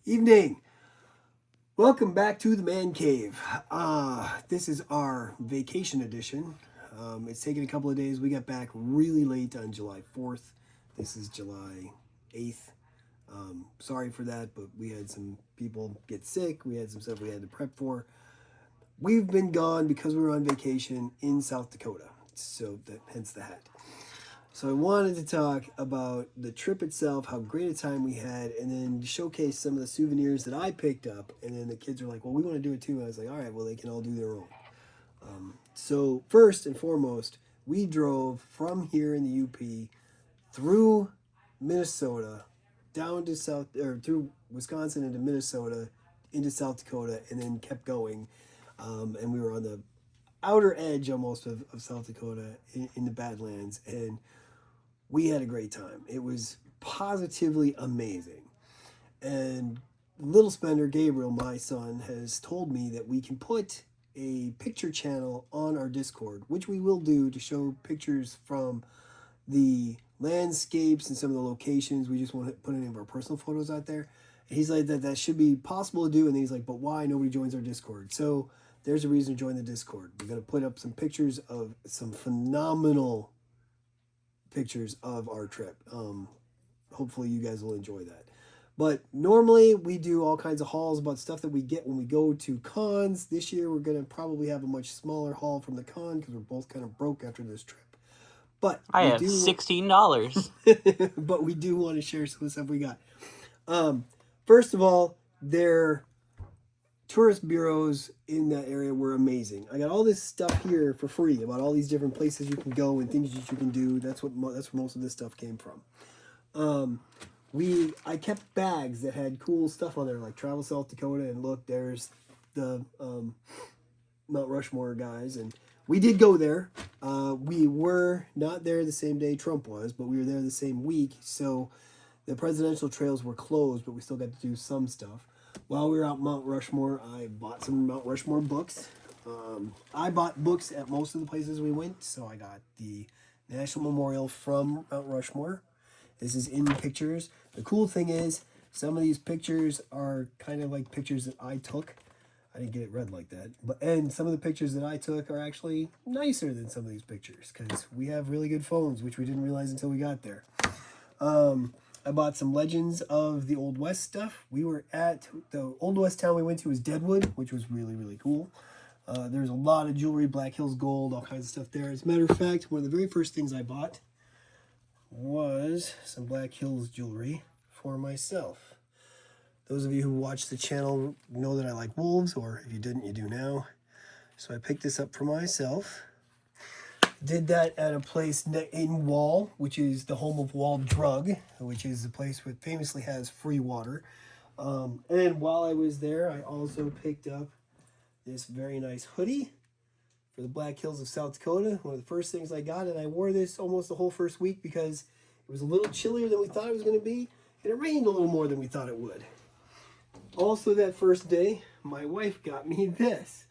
Evening. Welcome back to the Man Cave. This is our vacation edition. It's taken a couple of days. We got back really late on July 4th. This is July 8th. Sorry for that, but we had some people get sick. We had some stuff we had to prep for. We've been gone because we were on vacation in South Dakota. Hence the hat. So I wanted to talk about the trip itself, how great a time we had, and then showcase some of the souvenirs that I picked up. And then the kids were like, well, we want to do it too. And I was like, all right, well, they can all do their own. So first and foremost, we drove from here in the UP through Minnesota, down to through Wisconsin into Minnesota, into South Dakota, and then kept going. And we were on the outer edge almost of South Dakota in the Badlands. And we had a great time. It was positively amazing. And little Spender, Gabriel, my son, has told me that we can put a picture channel on our Discord, which we will do to show pictures from the landscapes and some of the locations. We just want to put any of our personal photos out there. And he's like, that should be possible to do. And then he's like, but why? Nobody joins our Discord. So there's a reason to join the Discord. We're going to put up some pictures of some phenomenal pictures of our trip. Hopefully you guys will enjoy that. But normally we do all kinds of hauls about stuff that we get when we go to cons. This year we're going to probably have a much smaller haul from the con because we're both kind of broke after this trip. But I have $16. But we do want to share some of the stuff we got. First of all, their tourist bureaus in that area were amazing. I got all this stuff here for free about all these different places you can go and things that you can do. That's where most of this stuff came from. I kept bags that had cool stuff on there, like Travel South Dakota, and look, there's the Mount Rushmore guys, and we did go there. We were not there the same day Trump was, but we were there the same week, so the presidential trails were closed, but we still got to do some stuff. While we were out Mount Rushmore, I bought some Mount Rushmore books. I bought books at most of the places we went, so I got the National Memorial from Mount Rushmore. This is in pictures. The cool thing is, some of these pictures are kind of like pictures that I took. I didn't get it read like that. And some of the pictures that I took are actually nicer than some of these pictures because we have really good phones, which we didn't realize until we got there. I bought some Legends of the Old West stuff. We were at the Old West town we went to was Deadwood, which was really, really cool. There's a lot of jewelry, Black Hills Gold, all kinds of stuff there. As a matter of fact, one of the very first things I bought was some Black Hills jewelry for myself. Those of you who watch the channel know that I like wolves, or if you didn't, you do now. So I picked this up for myself. Did that at a place in Wall, which is the home of Wall Drug, which is a place that famously has free water. And while I was there, I also picked up this very nice hoodie for the Black Hills of South Dakota. One of the first things I got, and I wore this almost the whole first week because it was a little chillier than we thought it was going to be, and it rained a little more than we thought it would. Also that first day, my wife got me this.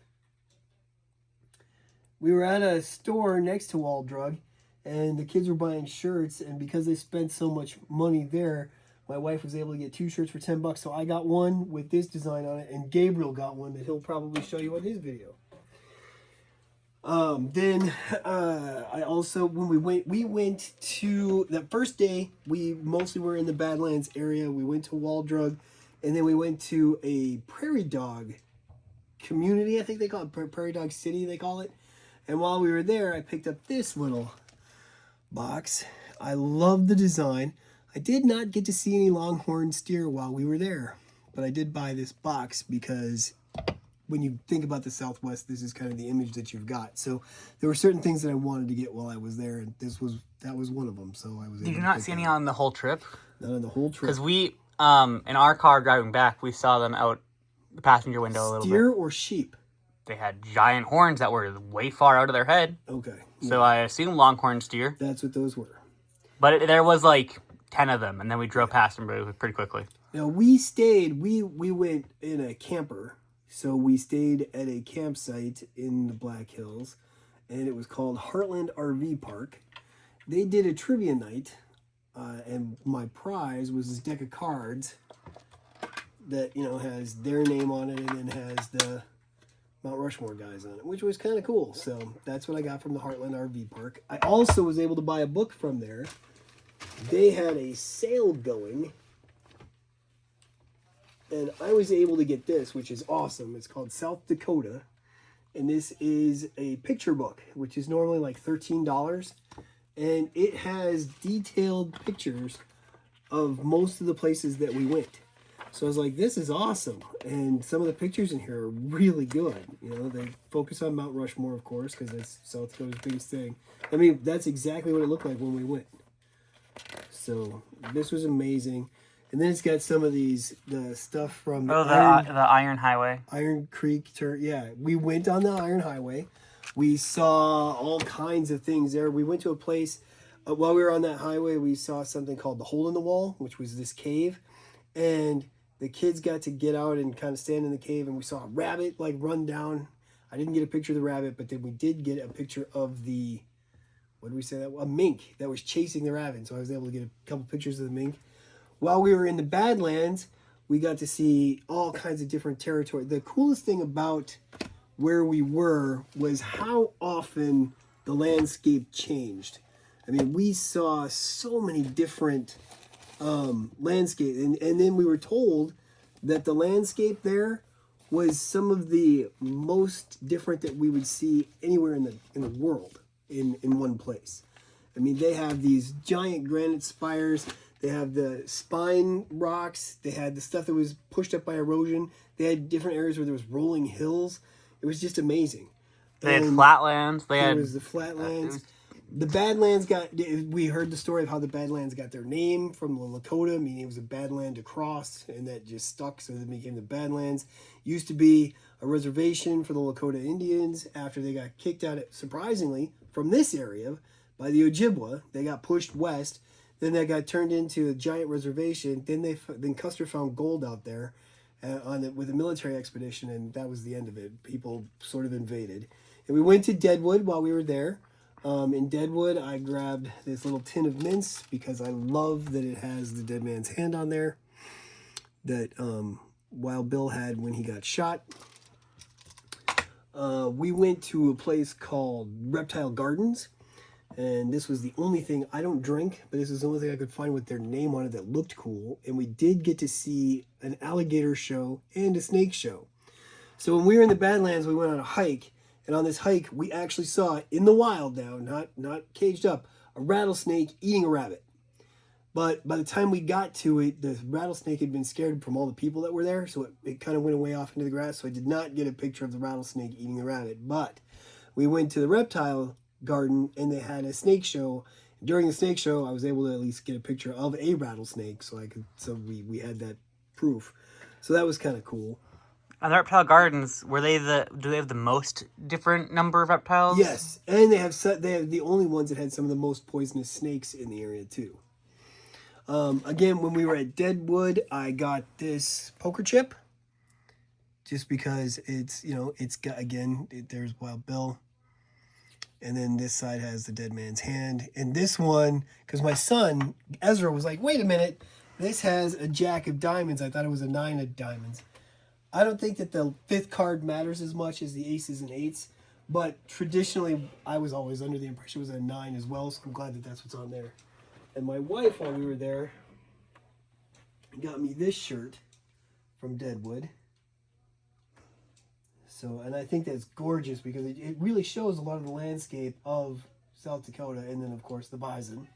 We were at a store next to Wall Drug, and the kids were buying shirts, and because they spent so much money there, my wife was able to get 2 shirts for $10. So I got one with this design on it, and Gabriel got one that he'll probably show you in his video. I also, when we went to that first day, we mostly were in the Badlands area. We went to Wall Drug, and then we went to a prairie dog community, I think they call it, Prairie Dog City, they call it. And while we were there, I picked up this little box. I love the design. I did not get to see any longhorn steer while we were there, but I did buy this box because when you think about the Southwest, this is kind of the image that you've got. So there were certain things that I wanted to get while I was there, and that was one of them. So I was. Did you not see any on the whole trip? Not on the whole trip. Because we, in our car driving back, we saw them out the passenger window a little bit. Steer or sheep? They had giant horns that were way far out of their head. Okay. So I assume longhorn steer. That's what those were. But there was like 10 of them, and then we drove past them pretty quickly. Now we went in a camper. So we stayed at a campsite in the Black Hills, and it was called Heartland RV Park. They did a trivia night, and my prize was this deck of cards that, you know, has their name on it and then has the Mount Rushmore guys on it, which was kind of cool. So that's what I got from the Heartland RV Park. I also was able to buy a book from there. They had a sale going, and I was able to get this, which is awesome. It's called South Dakota, and this is a picture book, which is normally like $13, and it has detailed pictures of most of the places that we went. So I was like, this is awesome. And some of the pictures in here are really good. You know, they focus on Mount Rushmore, of course, because that's South Dakota's biggest thing. I mean, that's exactly what it looked like when we went. So this was amazing. And then it's got some of the stuff from the Iron Highway. Iron Creek. Yeah, we went on the Iron Highway. We saw all kinds of things there. We went to a place, while we were on that highway, we saw something called the Hole in the Wall, which was this cave. And the kids got to get out and kind of stand in the cave, and we saw a rabbit like run down. I didn't get a picture of the rabbit, but then we did get a picture of the, what did we say that? A mink that was chasing the rabbit. So I was able to get a couple pictures of the mink. While we were in the Badlands, we got to see all kinds of different territory. The coolest thing about where we were was how often the landscape changed. I mean, we saw so many different landscape, and then we were told that the landscape there was some of the most different that we would see anywhere in the world in one place. I mean, they have these giant granite spires, they have the spine rocks, they had the stuff that was pushed up by erosion, they had different areas where there was rolling hills. It was just amazing. They had flatlands. There was the flatlands. The Badlands we heard the story of how the Badlands got their name from the Lakota, meaning it was a badland to cross, and that just stuck, so it became the Badlands. Used to be a reservation for the Lakota Indians after they got kicked out, surprisingly, from this area by the Ojibwa. They got pushed west. Then that got turned into a giant reservation. Then Custer found gold out there with a military expedition, and that was the end of it. People sort of invaded. And we went to Deadwood while we were there. In Deadwood, I grabbed this little tin of mints because I love that it has the dead man's hand on there that Wild Bill had when he got shot. We went to a place called Reptile Gardens, and this was the only thing, I don't drink, but this is the only thing I could find with their name on it that looked cool. And we did get to see an alligator show and a snake show. So when we were in the Badlands, we went on a hike. And on this hike, we actually saw, in the wild now, not caged up, a rattlesnake eating a rabbit. But by the time we got to it, the rattlesnake had been scared from all the people that were there, so it kind of went away off into the grass, so I did not get a picture of the rattlesnake eating the rabbit. But we went to the reptile garden, and they had a snake show. During the snake show, I was able to at least get a picture of a rattlesnake, so we had that proof. So that was kind of cool. And the reptile gardens, do they have the most different number of reptiles? Have the only ones that had some of the most poisonous snakes in the area too. Again, when we were at Deadwood, I got this poker chip, just because it's got, again, there's Wild Bill, and then this side has the dead man's hand, and this one, because my son Ezra was like, wait a minute, this has a jack of diamonds. I thought it was a 9 of diamonds. I don't think that the 5th card matters as much as the aces and 8s, but traditionally I was always under the impression it was a 9 as well, so I'm glad that that's what's on there. And my wife, while we were there, got me this shirt from Deadwood. So, and I think that's gorgeous because it really shows a lot of the landscape of South Dakota, and then of course the bison,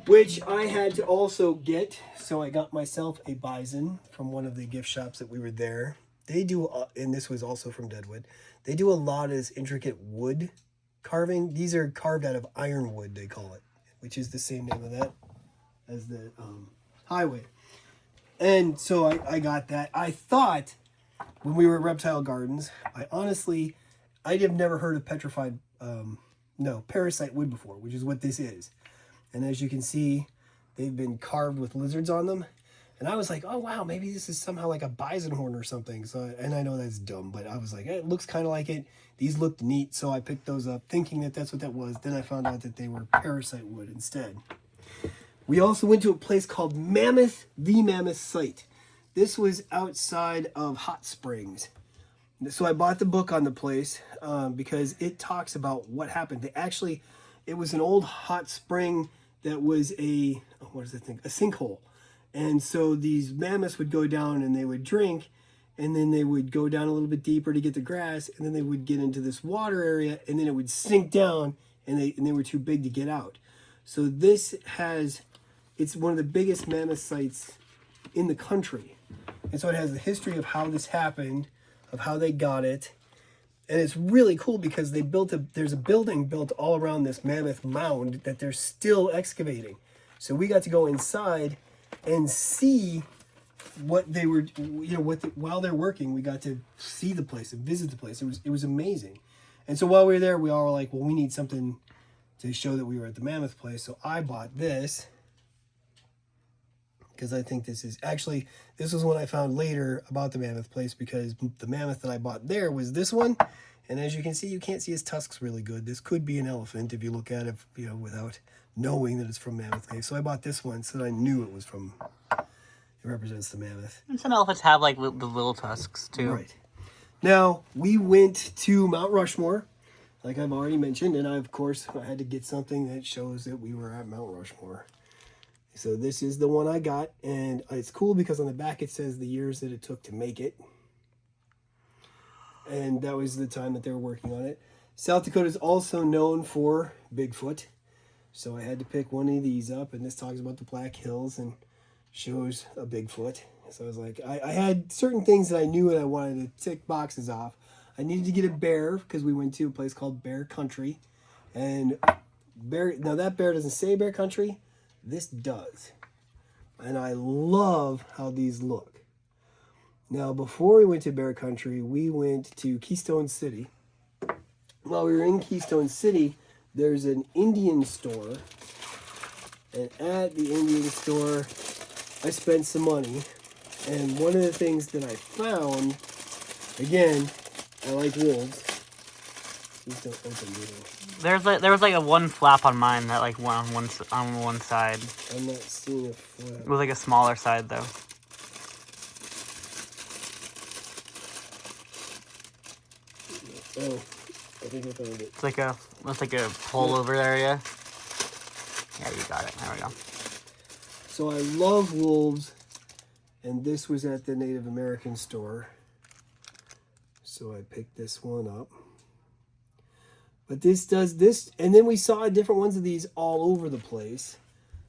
which I had to also get. So I got myself a bison from one of the gift shops that we were there. They do, and this was also from Deadwood, they do a lot of this intricate wood carving. These are carved out of ironwood, they call it, which is the same name of that as the highway. And so I got that. I thought when we were at Reptile Gardens, I'd have never heard of parasite wood before, which is what this is. And as you can see, they've been carved with lizards on them. And I was like, oh, wow, maybe this is somehow like a bison horn or something. So, and I know that's dumb, but I was like, it looks kind of like it. These looked neat, so I picked those up thinking that that's what that was. Then I found out that they were parasite wood instead. We also went to a place called Mammoth, the Mammoth Site. This was outside of Hot Springs. So I bought the book on the place because it talks about what happened. It was an old hot spring that was what is the thing? A sinkhole. And so these mammoths would go down and they would drink, and then they would go down a little bit deeper to get the grass, and then they would get into this water area, and then it would sink down, and they were too big to get out. So it's one of the biggest mammoth sites in the country. And so it has the history of how this happened, of how they got it. And it's really cool because there's a building built all around this mammoth mound that they're still excavating. So we got to go inside and see what they were, while they're working, we got to see the place and visit the place. It was amazing. And so while we were there, we all were like, well, we need something to show that we were at the mammoth place. So I bought this because I think this was one I found later about the mammoth place, because the mammoth that I bought there was this one. And as you can see, you can't see his tusks really good. This could be an elephant if you look at it, without knowing that it's from Mammoth Cave. So I bought this one so that I knew it was from, it represents the mammoth. And some elephants have like the little tusks too. Right. Now, we went to Mount Rushmore, like I've already mentioned, and of course, I had to get something that shows that we were at Mount Rushmore. So this is the one I got, and it's cool because on the back it says the years that it took to make it. And that was the time that they were working on it. South Dakota is also known for Bigfoot. So I had to pick one of these up, and this talks about the Black Hills and shows a Bigfoot. So I was like, I had certain things that I knew and I wanted to tick boxes off. I needed to get a bear because we went to a place called Bear Country. And now that bear doesn't say Bear Country. This does. And I love how these look. Now, before we went to Bear Country, we went to Keystone City. While we were in Keystone City, there's an Indian store. And at the Indian store, I spent some money. And one of the things that I found, again, I like wolves. Please don't open these. There was like a one flap on mine that like went on one side. I'm not seeing a flap. It was like a smaller side though. Oh, I think I found it. It's like a pullover area. Yeah, you got it. There we go. So I love wolves, and this was at the Native American store. So I picked this one up. But this does this, and then we saw different ones of these all over the place.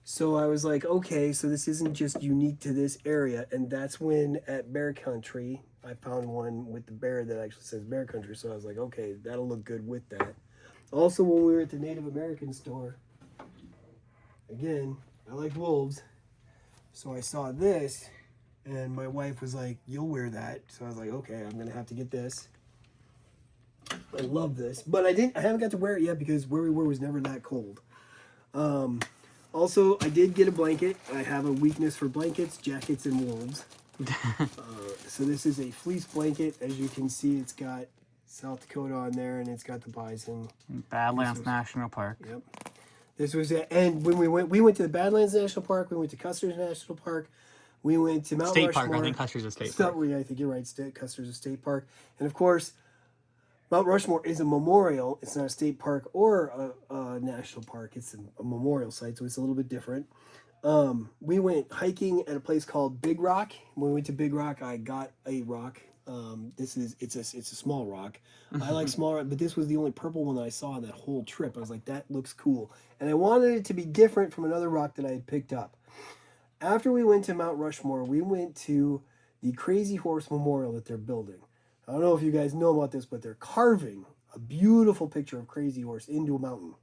So I was like, okay, so this isn't just unique to this area. And that's when at Bear Country, I found one with the bear that actually says Bear Country. So I was like, okay, that'll look good with that. Also, when we were at the Native American store, again, I like wolves. So I saw this, and my wife was like, you'll wear that. So I was like, okay, I'm going to have to get this. I love this. But I haven't got to wear it yet because where we were was never that cold. Also, I did get a blanket. I have a weakness for blankets, jackets, and wolves. So this is a fleece blanket. As you can see, it's got South Dakota on there, and it's got the bison. Badlands National Park. Yep. This was it. And when we went to the Badlands National Park. We went to Custer's National Park. We went to Mount State Rushmore. Park. I think Custer's a state park. Yeah, I think you're right. Custer's a state park. And of course, Mount Rushmore is a memorial. It's not a state park or a national park. It's a memorial site, so it's a little bit different. We went hiking at a place called Big Rock. When we went to Big Rock, I got a rock. It's a small rock. I like small rock, but this was the only purple one that I saw on that whole trip. I was like, that looks cool. And I wanted it to be different from another rock that I had picked up. After we went to Mount Rushmore, we went to the Crazy Horse Memorial that they're building. I don't know if you guys know about this, but they're carving a beautiful picture of Crazy Horse into a mountain.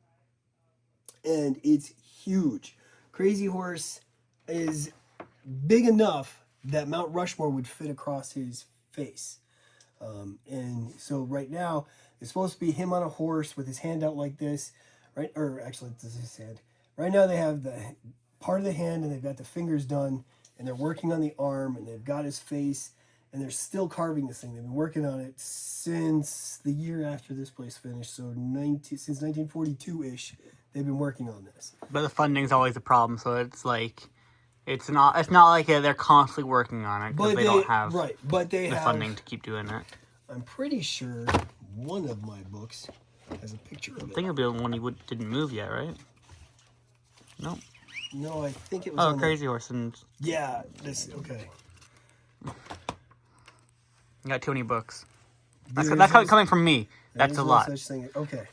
And it's huge. Crazy Horse is big enough that Mount Rushmore would fit across his face. And so right now, it's supposed to be him on a horse with his hand out like this. Right? Or actually, this is his hand. Right now, they have the part of the hand, and they've got the fingers done, and they're working on the arm, and they've got his face. And they're still carving this thing. They've been working on it since the year after this place finished. So since 1942-ish, they've been working on this. But the funding's always a problem, so it's like It's not like they're constantly working on it because they don't have but they the have funding to keep doing it. I'm pretty sure one of my books has a picture of I it. think it'll be the one you didn't move yet, right? Nope. No, I think it was. Oh, Crazy Horse and yeah. This okay. You got too many books. There That's is coming from me. That's There's a no lot. such thing. Okay.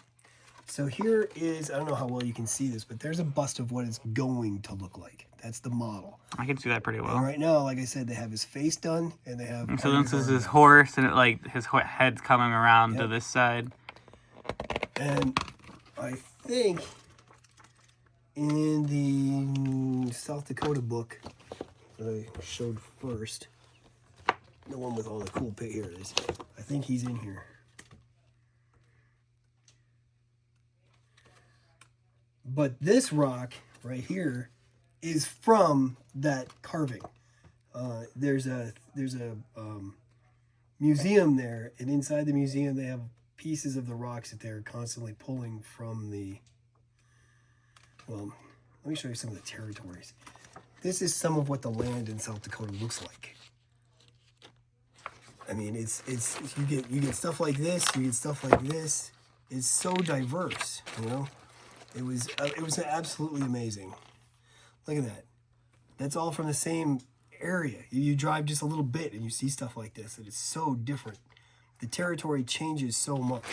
So here is, I don't know how well you can see this, but there's a bust of what it's going to look like. That's the model. I can see that pretty well. And right now, like I said, they have his face done, and they have. And so this is his horse, and his head's coming around to this side. And I think in the South Dakota book that I showed first, the one with all the cool here it is. I think he's in here. But this rock right here is from that carving. There's a museum there, and inside the museum they have pieces of the rocks that they're constantly pulling from the. Well, let me show you some of the territories. This is some of what the land in South Dakota looks like. I mean, it's you get stuff like this, you get stuff like this. It's so diverse, you know. It was absolutely amazing. Look at that. That's all from the same area. You drive just a little bit and you see stuff like this, and it's so different. The territory changes so much.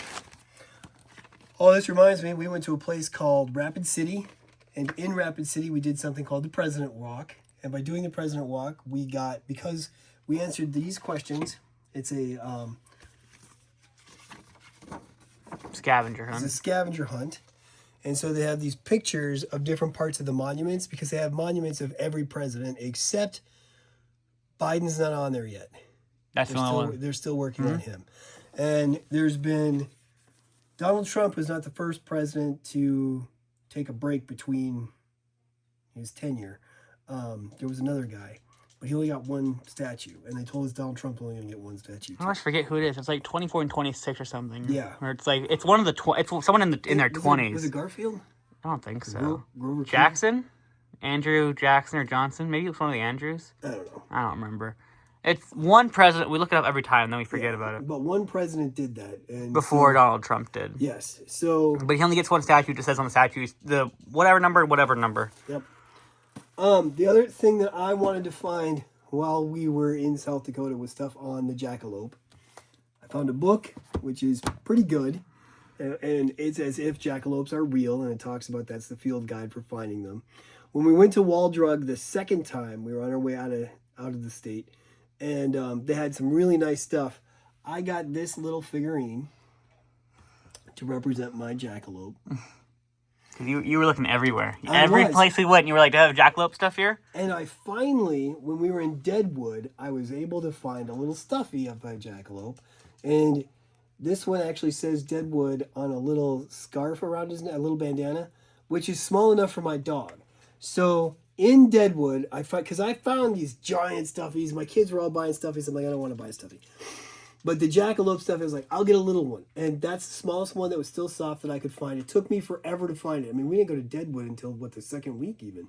Oh, this reminds me, we went to a place called Rapid City, and in Rapid City we did something called the President Walk. And by doing the President Walk, we got, because we answered these questions, it's a scavenger hunt. It's a scavenger hunt. And so they have these pictures of different parts of the monuments, because they have monuments of every president except Biden's not on there yet. That's the only one. They're still working on him. And there's been, Donald Trump was not the first president to take a break between his tenure. There was another guy, but he only got one statue, and they told us Donald Trump only going to get one statue. I always forget who it is. It's like 24 and 26 or something. Yeah. Or it's like, it's one of the, it's someone in their 20s. Was it Garfield? I don't think so. Grover Jackson? Andrew Jackson or Johnson? Maybe it was one of the Andrews? I don't know. I don't remember. It's one president. We look it up every time, then we forget about it. But one president did that. And before Donald Trump did. Yes. So. But he only gets one statue. It just says on the statue, the whatever number. Yep. The other thing that I wanted to find while we were in South Dakota was stuff on the jackalope. I found a book, which is pretty good. And it's as if jackalopes are real, and it talks about that's the field guide for finding them. When we went to Waldrug the second time, we were on our way out of the state, and they had some really nice stuff. I got this little figurine to represent my jackalope. You were looking everywhere. Every place we went, you were like, do I have jackalope stuff here? And I finally, when we were in Deadwood, I was able to find a little stuffy of my jackalope, and this one actually says Deadwood on a little scarf around his neck, a little bandana, which is small enough for my dog. So in Deadwood, because I found these giant stuffies. My kids were all buying stuffies. I'm like, I don't want to buy a stuffy. But the jackalope stuff is like, I'll get a little one. And that's the smallest one that was still soft that I could find. It took me forever to find it. I mean, we didn't go to Deadwood until, the second week even.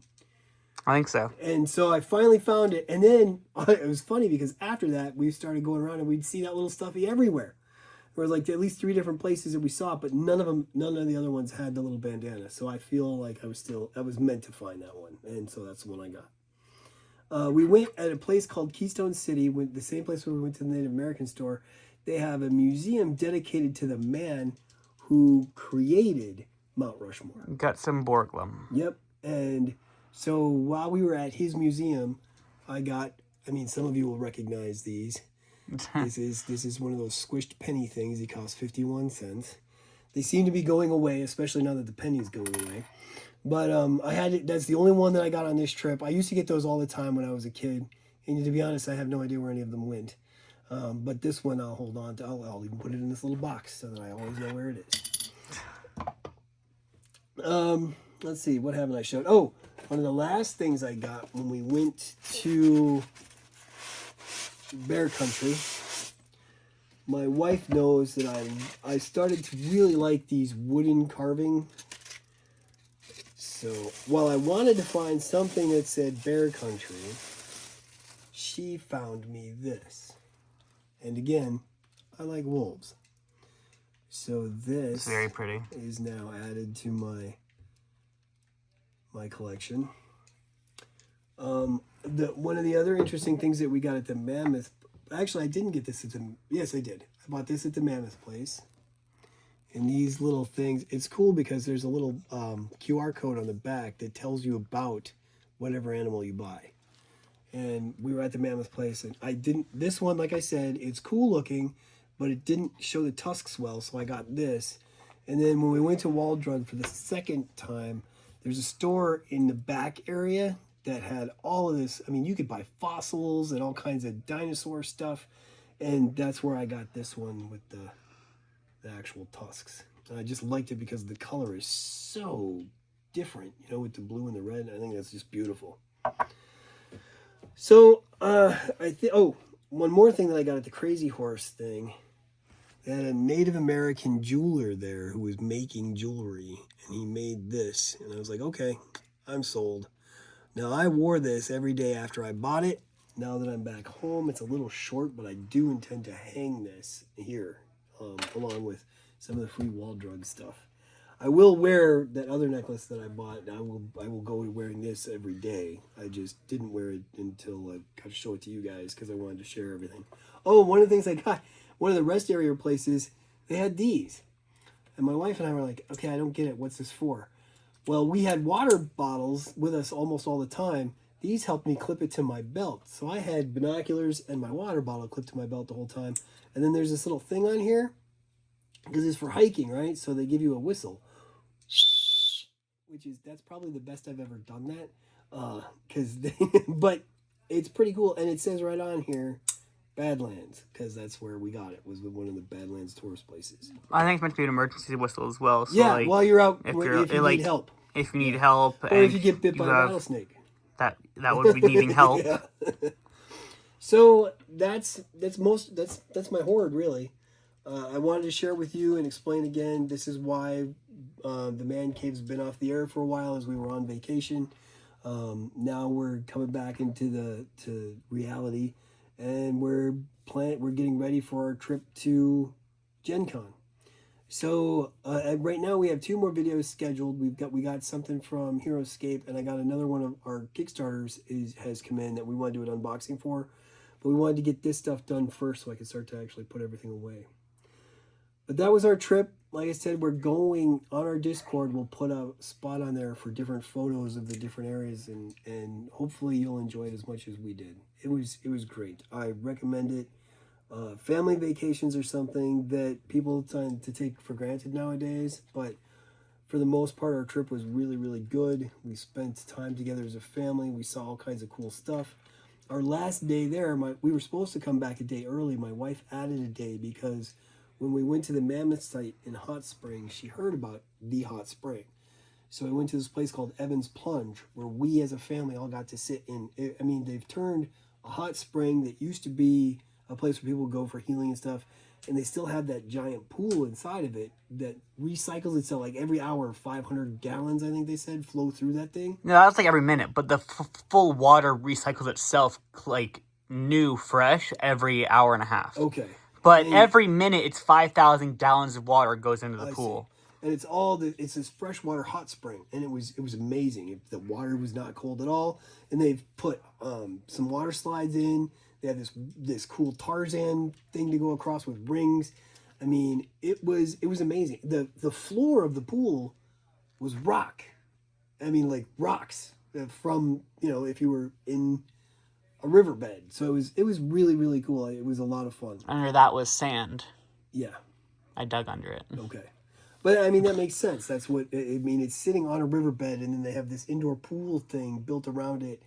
I think so. And so I finally found it. And then it was funny because after that, we started going around and we'd see that little stuffy everywhere. There was like at least 3 different places that we saw it, but none of the other ones had the little bandana. So I feel like I was meant to find that one. And so that's the one I got. We went at a place called Keystone City, the same place where we went to the Native American store. They have a museum dedicated to the man who created Mount Rushmore. Got some Borglum. Yep. And so while we were at his museum, some of you will recognize these. This is one of those squished penny things. He costs 51 cents. They seem to be going away, especially now that the penny's going away. But that's the only one that I got on this trip. I used to get those all the time when I was a kid. And to be honest, I have no idea where any of them went. But this one I'll hold on to. I'll even put it in this little box so that I always know where it is. Let's see, what haven't I showed? Oh, one of the last things I got when we went to Bear Country, my wife knows that I started to really like these wooden carving. So while I wanted to find something that said bear country, she found me this. And again, I like wolves. So this It's very pretty. is now added to my collection. One of the other interesting things that we got at the Mammoth, actually I didn't get this at the, yes I did. I bought this at the Mammoth place. And these little things, it's cool because there's a little QR code on the back that tells you about whatever animal you buy. And we were at the Mammoth place, and this one, like I said, it's cool looking, but it didn't show the tusks well, so I got this. And then when we went to Waldrug for the second time, there's a store in the back area that had all of this. I mean, you could buy fossils and all kinds of dinosaur stuff, and that's where I got this one with the actual tusks. And I just liked it because the color is so different, you know, with the blue and the red. I think that's just beautiful. So one more thing that I got at the Crazy Horse thing, they had a Native American jeweler there who was making jewelry, and he made this, and I was like, okay, I'm sold. Now I wore this every day after I bought it. Now that I'm back home, it's a little short, but I do intend to hang this here along with some of the free Waldrug stuff. I will wear that other necklace that I bought. I will go wearing this every day. I just didn't wear it until I got to show it to you guys because I wanted to share everything. Oh, one of the things I got, one of the rest area places, they had these. And my wife and I were like, okay, I don't get it. What's this for? Well, we had water bottles with us almost all the time. These helped me clip it to my belt. So I had binoculars and my water bottle clipped to my belt the whole time. And then there's this little thing on here because it's for hiking, right? So they give you a whistle, that's probably the best I've ever done that. But it's pretty cool. And it says right on here, Badlands, because that's where we got it, was with one of the Badlands tourist places. I think it's meant to be an emergency whistle as well. So yeah, like, while you're out, if you need help. If you need help. Or if you get bit by a rattlesnake. That would be needing help. Yeah. So that's my hoard, really. I wanted to share with you and explain again, this is why the Man Cave's been off the air for a while as we were on vacation. Now we're coming back into to reality, and we're getting ready for our trip to Gen Con. So right now we have 2 more videos scheduled. We got something from HeroScape, and I got another one of our Kickstarters has come in that we want to do an unboxing for. But we wanted to get this stuff done first so I could start to actually put everything away. But that was our trip. Like I said, we're going on our Discord. We'll put a spot on there for different photos of the different areas, and hopefully you'll enjoy it as much as we did. It was great. I recommend it. Family vacations are something that people tend to take for granted nowadays, but for the most part, our trip was really, really good. We spent time together as a family. We saw all kinds of cool stuff. Our last day there, we were supposed to come back a day early. My wife added a day because when we went to the Mammoth site in Hot Springs, she heard about the hot spring. So we went to this place called Evans Plunge, where we as a family all got to sit in. I mean, they've turned a hot spring that used to be a place where people go for healing and stuff, and they still have that giant pool inside of it that recycles itself like every hour. 500 gallons, I think they said, flow through that thing. No, that's like every minute, but the full water recycles itself like new, fresh every hour and a half. Okay. But every minute, it's 5,000 gallons of water goes into the pool. See. And it's this freshwater hot spring, and it was amazing. The water was not cold at all, and they've put some water slides in. They have this cool Tarzan thing to go across with rings. I mean, it was amazing. The floor of the pool was rock. I mean, like rocks from, if you were in a riverbed. So it was really, really cool. It was a lot of fun. Under that was sand. Yeah. I dug under it. Okay. But I mean, that makes sense. That's what I mean. It's sitting on a riverbed, and then they have this indoor pool thing built around it.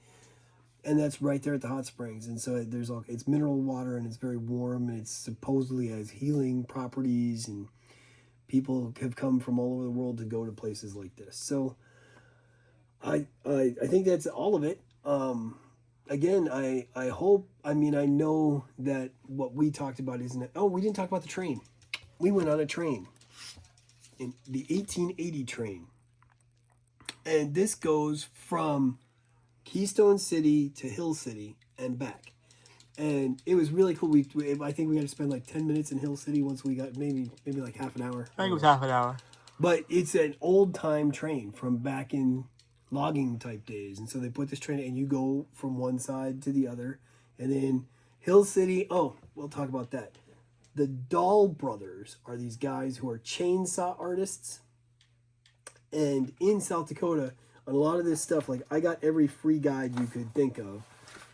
And that's right there at the hot springs. And so it's mineral water, and it's very warm, and it supposedly has healing properties, and people have come from all over the world to go to places like this. So I think that's all of it. Again, I hope, I know that what we talked about isn't it. Oh, we didn't talk about the train. We went on a train, in the 1880 train. And this goes from Keystone City to Hill City and back. And it was really cool. I think we got to spend like 10 minutes in Hill City once we got maybe like half an hour. I think it was half an hour. But it's an old time train from back in logging type days. And so they put this train and you go from one side to the other. And then Hill City, oh, we'll talk about that. The Dahl brothers are these guys who are chainsaw artists. And in South Dakota, on a lot of this stuff, like I got every free guide you could think of.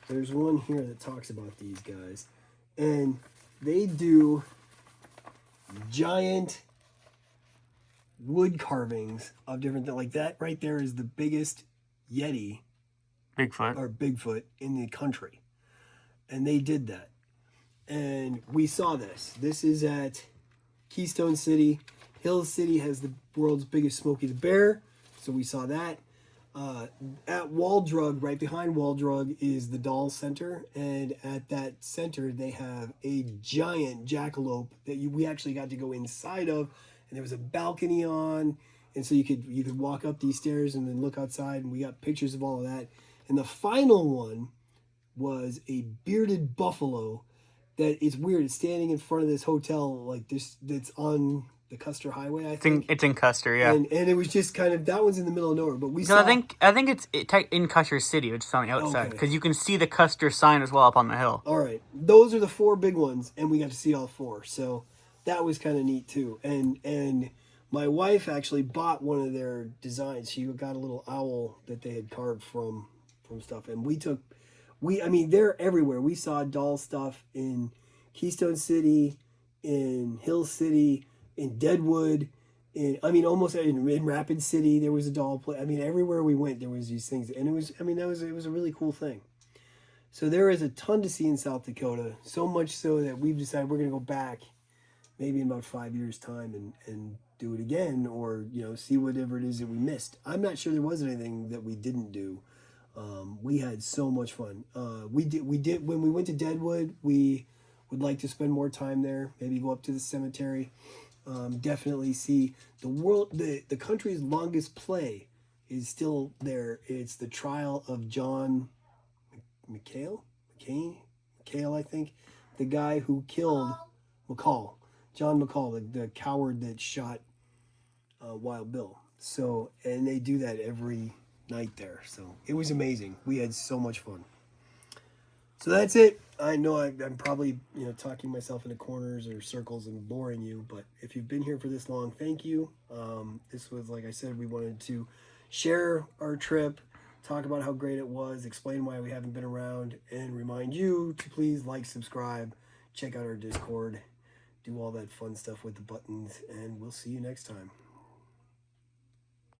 There's one here that talks about these guys. And they do giant wood carvings of different things. Like that right there is the biggest Yeti Bigfoot. or Bigfoot in the country. And they did that. And we saw this. This is at Keystone City. Hill City has the world's biggest Smokey the Bear. So we saw that. At Wall Drug, right behind Wall Drug, is the Dahl Center, and at that center they have a giant jackalope that we actually got to go inside of, and there was a balcony on, and so you could walk up these stairs and then look outside, and we got pictures of all of that. And the final one was a bearded buffalo that it's weird. It's standing in front of this hotel like this that's on the Custer Highway, I think. It's in Custer, yeah. And it was just kind of, that one's in the middle of nowhere. But we No, saw... I think it's in Custer City, which is on the outside, Okay. because you can see the Custer sign as well up on the hill. All right. Those are the 4 big ones, and we got to see all 4. So that was kind of neat, too. And my wife actually bought one of their designs. She got a little owl that they had carved from stuff. And they're everywhere. We saw doll stuff in Keystone City, in Hill City, in Deadwood, almost in Rapid City, there was a doll play. Everywhere we went, there was these things, and it was a really cool thing. So there is a ton to see in South Dakota, so much so that we've decided we're going to go back, maybe in about 5 years' time, and do it again, or see whatever it is that we missed. I'm not sure there was anything that we didn't do. We had so much fun. We did when we went to Deadwood. We would like to spend more time there. Maybe go up to the cemetery. Definitely see the country's longest play is still there. It's the trial of John McCain, I think, the guy who killed John McCall, the coward that shot Wild Bill. So, and they do that every night there. So it was amazing. We had so much fun. So that's it. I know I'm probably talking myself into corners or circles and boring you, but if you've been here for this long, thank you. This was, like I said, we wanted to share our trip, talk about how great it was, explain why we haven't been around, and remind you to please like, subscribe, check out our Discord, do all that fun stuff with the buttons, and we'll see you next time.